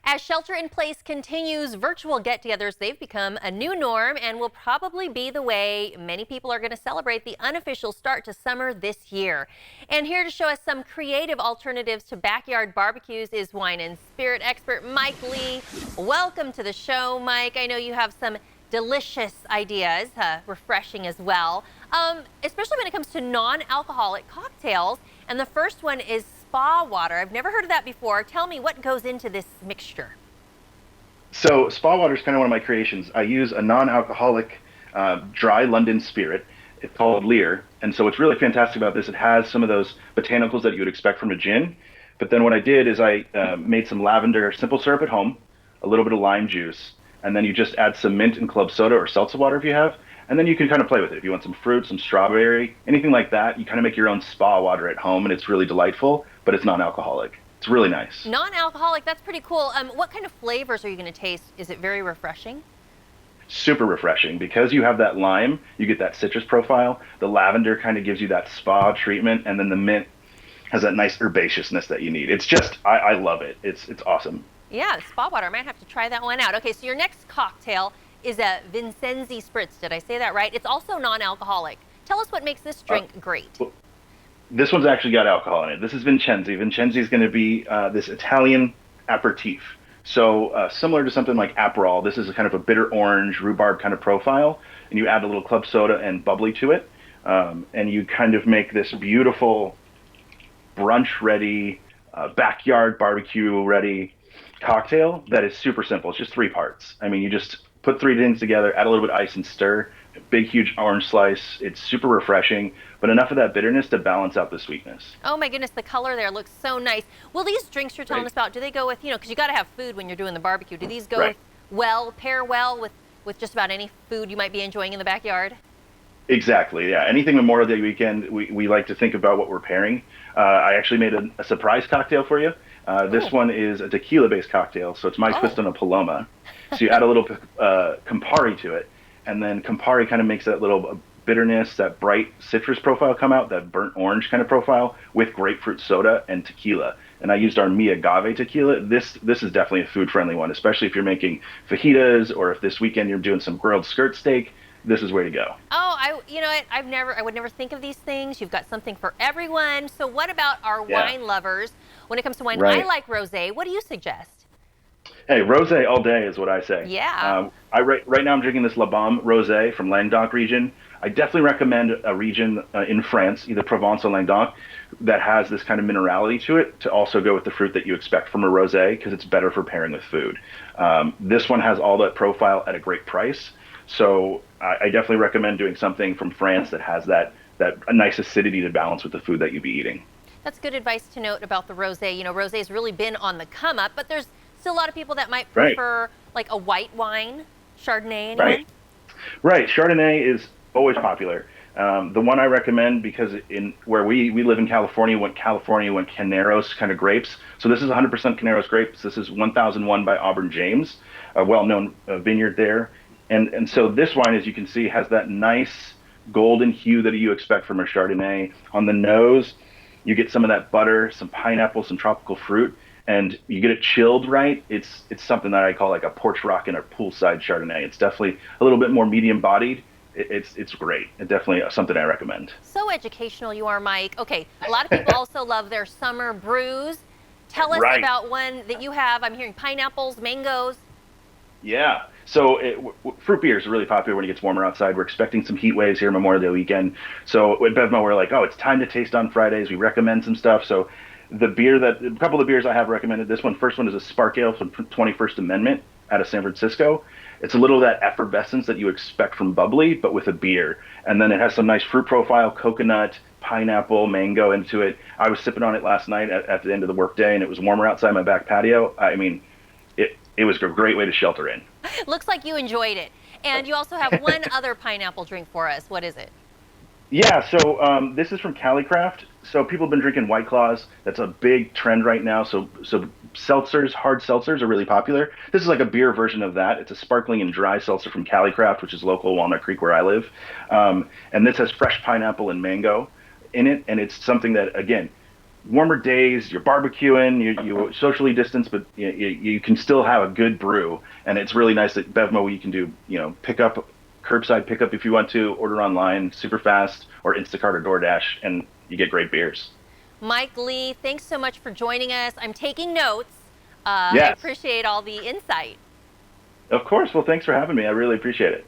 As shelter in place continues, virtual get-togethers, they've become a new norm and will probably be the way many people are going to celebrate the unofficial start to summer this year. And here to show us some creative alternatives to backyard barbecues is wine and spirit expert Mike Lee. Welcome to the show, Mike. I know you have some delicious ideas, refreshing as well, especially when it comes to non-alcoholic cocktails. And the first one is spa water. I've never heard of that before. Tell me what goes into this mixture. So spa water is kind of one of my creations. I use a non-alcoholic dry London spirit. It's called Lear. And so what's really fantastic about this, it has some of those botanicals that you would expect from a gin. But then what I did is I made some lavender simple syrup at home, a little bit of lime juice, and then you just add some mint and club soda or seltzer water if you have. And then you can kind of play with it. If you want some fruit, some strawberry, anything like that, you kind of make your own spa water at home, and it's really delightful, but it's non-alcoholic. It's really nice. Non-alcoholic, that's pretty cool. What kind of flavors are you going to taste? Is it very refreshing? Super refreshing. Because you have that lime, you get that citrus profile. The lavender kind of gives you that spa treatment, and then the mint has that nice herbaceousness that you need. It's just, I love it. It's awesome. Yeah, spa water. I might have to try that one out. Okay, so your next cocktail is a Vincenzi Spritz. Did I say that right? It's also non-alcoholic. Tell us what makes this drink great. Well, this one's actually got alcohol in it. This is Vincenzi. Vincenzi is going to be this Italian aperitif. So similar to something like Aperol, this is a kind of a bitter orange, rhubarb kind of profile, and you add a little club soda and bubbly to it, and you kind of make this beautiful brunch-ready, backyard barbecue-ready cocktail that is super simple. It's just 3 parts. I mean, you just put 3 things together, add a little bit of ice and stir, a big, huge orange slice. It's super refreshing, but enough of that bitterness to balance out the sweetness. Oh my goodness, the color there looks so nice. Well, these drinks you're telling us about, do they go with, because you got to have food when you're doing the barbecue. Do these go pair well with just about any food you might be enjoying in the backyard? Exactly, yeah. Anything Memorial Day weekend, we like to think about what we're pairing. I actually made a surprise cocktail for you. This one is a tequila-based cocktail, so it's my twist on a Paloma. So you add a little Campari to it, and then Campari kind of makes that little bitterness, that bright citrus profile come out, that burnt orange kind of profile with grapefruit soda and tequila. And I used our Mi Agave tequila. This is definitely a food-friendly one, especially if you're making fajitas or if this weekend you're doing some grilled skirt steak. This is where to go. Oh, I would never think of these things. You've got something for everyone. So what about our wine lovers? When it comes to wine, I like rosé. What do you suggest? Hey, rosé all day is what I say. Yeah. Right now I'm drinking this La Baume rosé from Languedoc region. I definitely recommend a region in France, either Provence or Languedoc, that has this kind of minerality to it to also go with the fruit that you expect from a rosé because it's better for pairing with food. This one has all that profile at a great price. So I definitely recommend doing something from France that has that nice acidity to balance with the food that you'd be eating. That's good advice to note about the rosé. Rosé has really been on the come up, but there's still a lot of people that might prefer like a white wine, Chardonnay. Anyone? Right. Chardonnay is always popular. The one I recommend, because in where we live in California, went Carneros kind of grapes. So this is 100% Carneros grapes. This is 1001 by Auburn James, a well-known vineyard there. And so this wine, as you can see, has that nice golden hue that you expect from a Chardonnay. On the nose, you get some of that butter, some pineapple, some tropical fruit, and you get it chilled right. It's something that I call like a porch rock in a poolside Chardonnay. It's definitely a little bit more medium bodied. It's great. It's definitely something I recommend. So educational you are, Mike. Okay, a lot of people also love their summer brews. Tell us about one that you have. I'm hearing pineapples, mangoes. Yeah. So fruit beer is really popular when it gets warmer outside. We're expecting some heat waves here Memorial Day weekend. So with Bevmo, we're like, it's time to taste on Fridays. We recommend some stuff. So a couple of beers I have recommended. First one is a Spark Ale from 21st Amendment out of San Francisco. It's a little of that effervescence that you expect from bubbly, but with a beer. And then it has some nice fruit profile, coconut, pineapple, mango into it. I was sipping on it last night at the end of the workday, and it was warmer outside my back patio. I mean, it was a great way to shelter in. Looks like you enjoyed it. And you also have one other pineapple drink for us. What is it? Yeah, so this is from Calicraft. So people have been drinking White Claws. That's a big trend right now. So seltzers, hard seltzers are really popular. This is like a beer version of that. It's a sparkling and dry seltzer from Calicraft, which is local Walnut Creek where I live. And this has fresh pineapple and mango in it. And it's something that, again, warmer days, you're barbecuing, you socially distance, but you can still have a good brew. And it's really nice that Bevmo, you can do, pick up, curbside pickup if you want to, order online super fast, or Instacart or DoorDash, and you get great beers. Mike Lee, thanks so much for joining us. I'm taking notes. I Yes, appreciate all the insight. of course. Well, thanks for having me. I really appreciate it.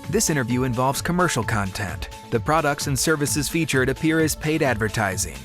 This interview involves commercial content. The products and services featured appear as paid advertising.